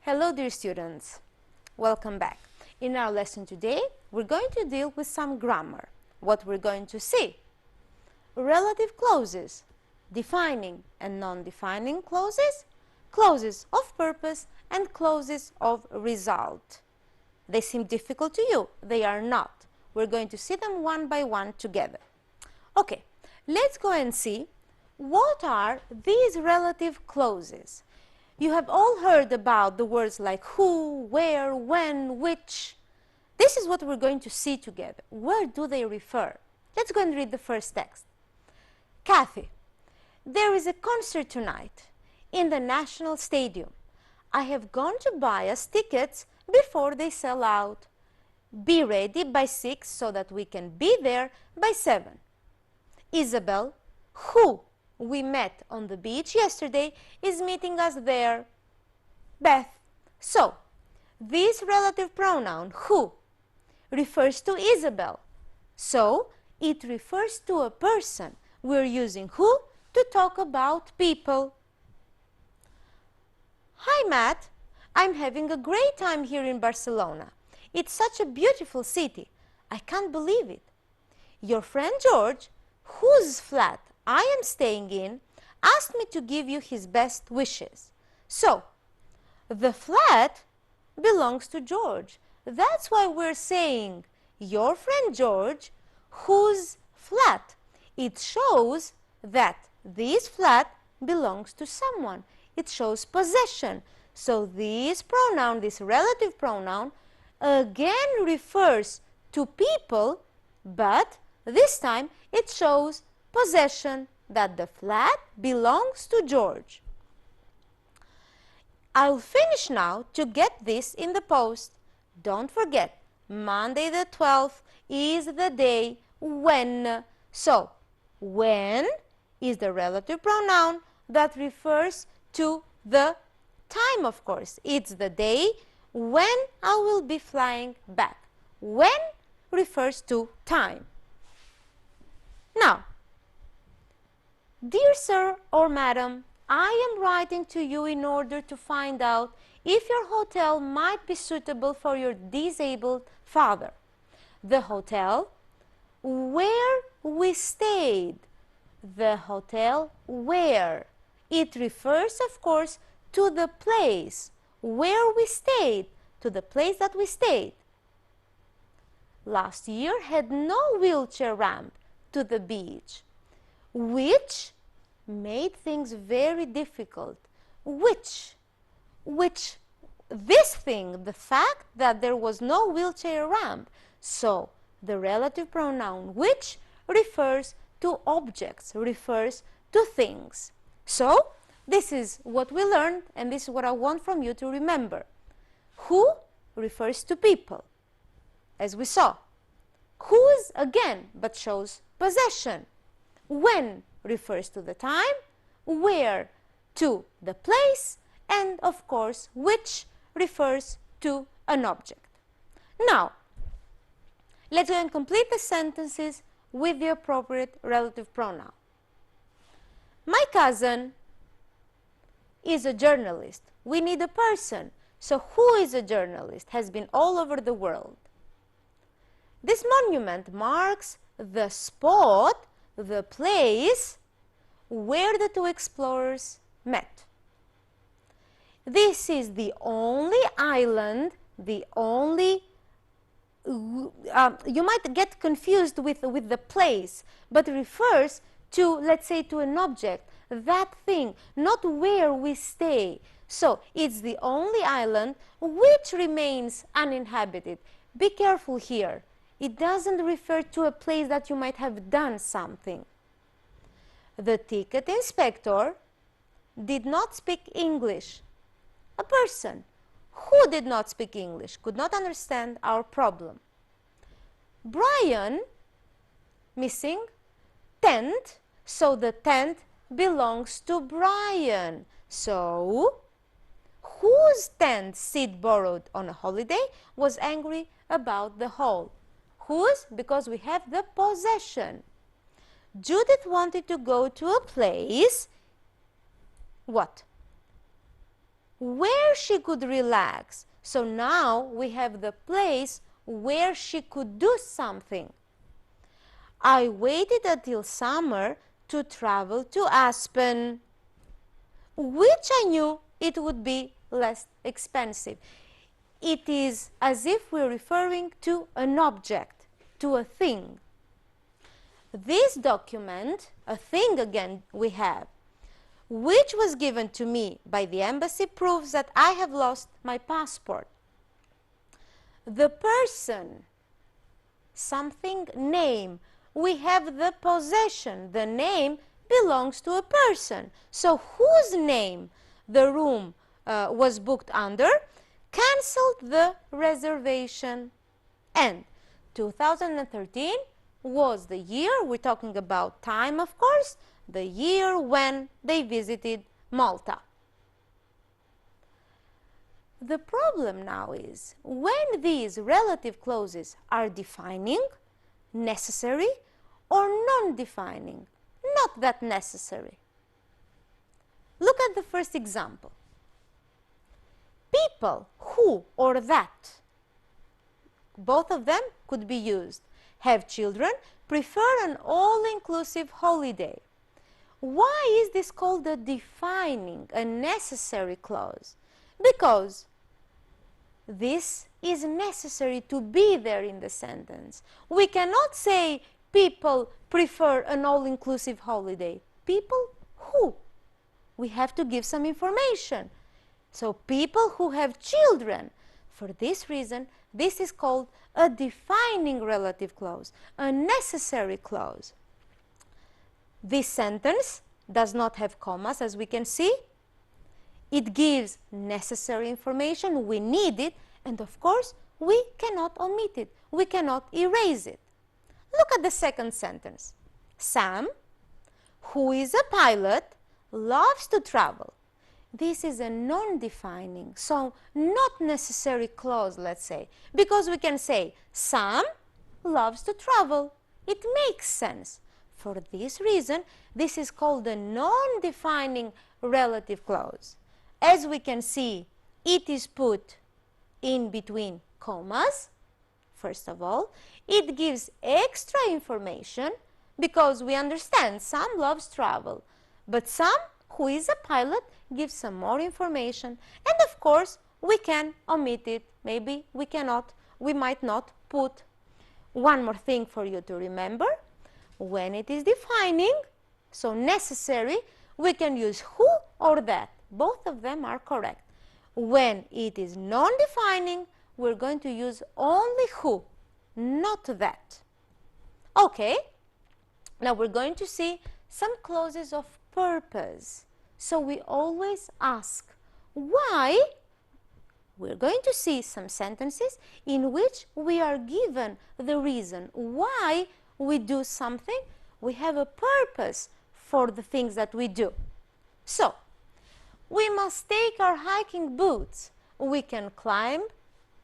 Hello dear students, welcome back. In our lesson today, we're going to deal with some grammar. What we're going to see? Relative clauses, defining and non-defining clauses, clauses of purpose and clauses of result. They seem difficult to you, they are not. We're going to see them one by one together. Okay, let's go and see what are these relative clauses. You have all heard about the words like who, where, when, which. This is what we're going to see together. Where do they refer? Let's go and read the first text. Kathy, there is a concert tonight in the National Stadium. I have gone to buy us tickets before they sell out. Be ready by 6 so that we can be there by 7. Isabel, who we met on the beach yesterday, is meeting us there. Beth. So, this relative pronoun, who, refers to Isabel. So, it refers to a person. We're using who to talk about people. Hi, Matt. I'm having a great time here in Barcelona. It's such a beautiful city. I can't believe it. Your friend George, whose flat I am staying in, asked me to give you his best wishes. So, the flat belongs to George. That's why we're saying your friend George, whose flat. It shows that this flat belongs to someone. It shows possession. So this pronoun, this relative pronoun, again refers to people, but this time it shows possession, that the flat belongs to George. I'll finish now to get this in the post. Don't forget, Monday the 12th is the day when. So, when is the relative pronoun that refers to the time, of course. It's the day when I will be flying back. When refers to time. Now, dear sir or madam, I am writing to you in order to find out if your hotel might be suitable for your disabled father. The hotel where we stayed. The hotel where. It refers, of course, to the place where we stayed, to the place that we stayed. Last year had no wheelchair ramp to the beach, which made things very difficult. Which this thing, the fact that there was no wheelchair ramp. So the relative pronoun which refers to objects, refers to things. So this is what we learned, and this is what I want from you to remember. Who refers to people, as we saw. Whose, again, but shows possession. When refers to the time, where to the place, and of course which refers to an object. Now, let's go and complete the sentences with the appropriate relative pronoun. My cousin is a journalist. We need a person. So who is a journalist? Has been all over the world. This monument marks the spot, the place where the two explorers met. This is the only island, the only, you might get confused with the place, but refers to, let's say, to an object, that thing, not where we stay. So it's the only island which remains uninhabited. Be careful here. It doesn't refer to a place that you might have done something. The ticket inspector did not speak English. A person who did not speak English could not understand our problem. Brian, missing tent, so the tent belongs to Brian. So, whose tent Sid borrowed on a holiday was angry about the hall. Whose? Because we have the possession. Judith wanted to go to a place. What? where she could relax. So now we have the place where she could do something. I waited until summer to travel to Aspen, which I knew it would be less expensive. It is as if we're referring to an object, to a thing. This document, a thing again we have, which was given to me by the embassy, proves that I have lost my passport. The person, something, name. We have the possession. The name belongs to a person. So whose name the room was booked under cancelled the reservation. And 2013 was the year, we're talking about time of course, the year when they visited Malta. The problem now is when these relative clauses are defining, necessary, or non-defining, not that necessary. Look at the first example. People, who or that, both of them could be used. Have children, prefer an all-inclusive holiday. Why is this called a defining, a necessary clause? Because this is necessary to be there in the sentence. We cannot say people prefer an all-inclusive holiday. People who? We have to give some information. So people who have children. For this reason, this is called a defining relative clause, a necessary clause. This sentence does not have commas, as we can see. It gives necessary information, we need it, and of course, we cannot omit it, we cannot erase it. Look at the second sentence. Sam, who is a pilot, loves to travel. This is a non-defining, so not necessary clause, let's say, because we can say Sam loves to travel. It makes sense. For this reason, this is called a non-defining relative clause. As we can see, it is put in between commas. First of all, it gives extra information because we understand Sam loves travel, but Sam, who is a pilot, gives some more information, and of course we can omit it. Maybe we cannot, we might not put. One more thing for you to remember: when it is defining, so necessary, we can use who or that. Both of them are correct. When it is non-defining, we're going to use only who, not that. Okay, now we're going to see some clauses of purpose. So we always ask why. We're going to see some sentences in which we are given the reason why we do something. We have a purpose for the things that we do. So, we must take our hiking boots. We can climb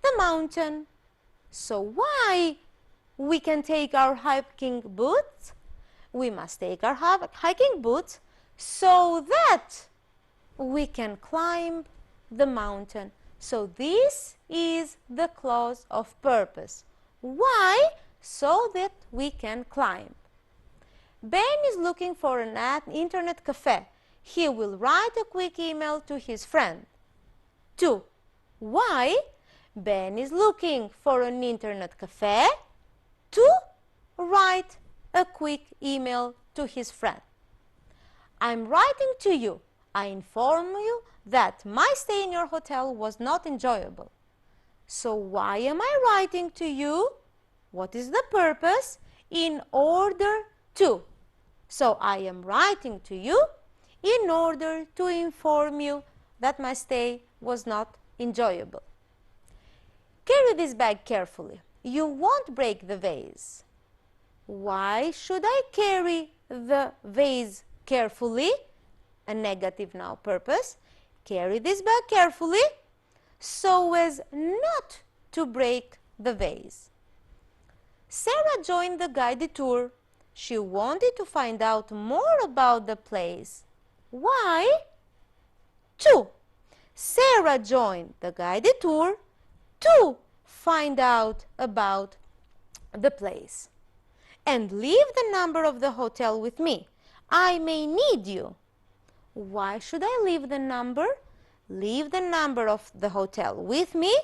the mountain. So why we can take our hiking boots? We must take our hiking boots so that we can climb the mountain. So this is the clause of purpose. Why? So that we can climb. Ben is looking for an internet cafe. He will write a quick email to his friend. 2. Why? Ben is looking for an internet cafe to write a quick email to his friend. I'm writing to you. I inform you that my stay in your hotel was not enjoyable. So why am I writing to you? What is the purpose? In order to. So I am writing to you in order to inform you that my stay was not enjoyable. Carry this bag carefully. You won't break the vase. Why should I carry the vase carefully? A negative now purpose. Carry this bag carefully so as not to break the vase. Sarah joined the guided tour. She wanted to find out more about the place. Why? 2. Sarah joined the guided tour to find out about the place. And leave the number of the hotel with me. I may need you. Why should I leave the number? Leave the number of the hotel with me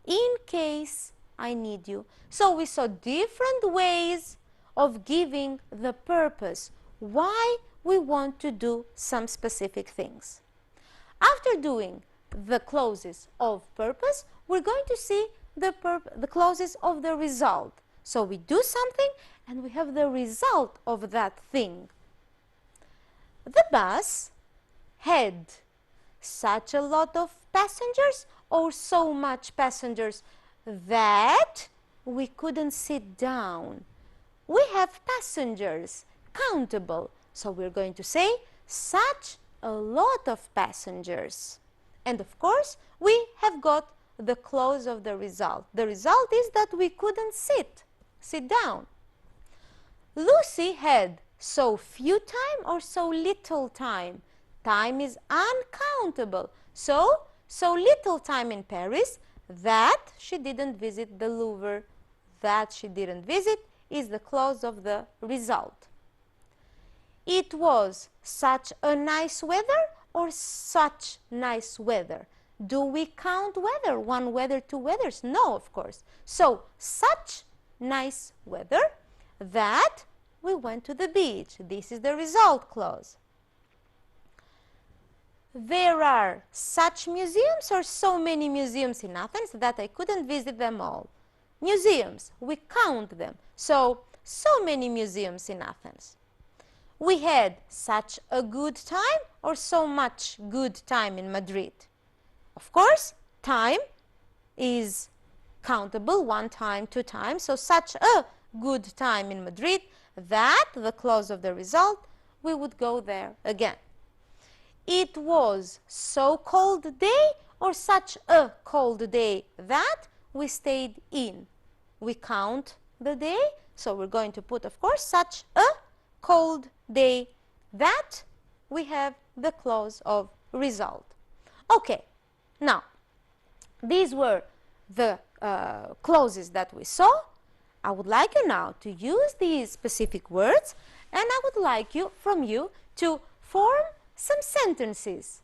in case I need you. So we saw different ways of giving the purpose, why we want to do some specific things. After doing the clauses of purpose, we're going to see the clauses of the result. So we do something and we have the result of that thing. The bus had such a lot of passengers or so much passengers that we couldn't sit down. We have passengers, countable, so we're going to say such a lot of passengers. And of course, we have got the clause of the result. The result is that we couldn't sit down. Lucy had so few time or so little time. Time is uncountable. So little time in Paris that she didn't visit the Louvre. That she didn't visit is the clause of the result. It was such a nice weather or such nice weather. Do we count weather? One weather, two weathers? No, of course. So such nice weather that we went to the beach. This is the result clause. There are such museums or so many museums in Athens that I couldn't visit them all. Museums, we count them. So many museums in Athens. We had such a good time or so much good time in Madrid. Of course, time is countable, one time, two times. So such a good time in Madrid that the clause of the result, we would go there again. It was so cold day or such a cold day that we stayed in. We count the day, so we're going to put, of course, such a cold day that we have the clause of result. Okay, now, these were the clauses that we saw. I would like you now to use these specific words, and I would like from you to form some sentences.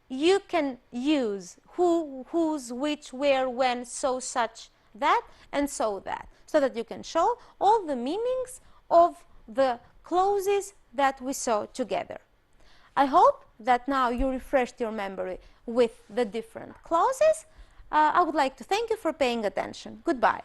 You can use who, whose, which, where, when, so, such, that, and so that, so that you can show all the meanings of the clauses that we saw together. I hope that now you refreshed your memory with the different clauses. I would like to thank you for paying attention. Goodbye.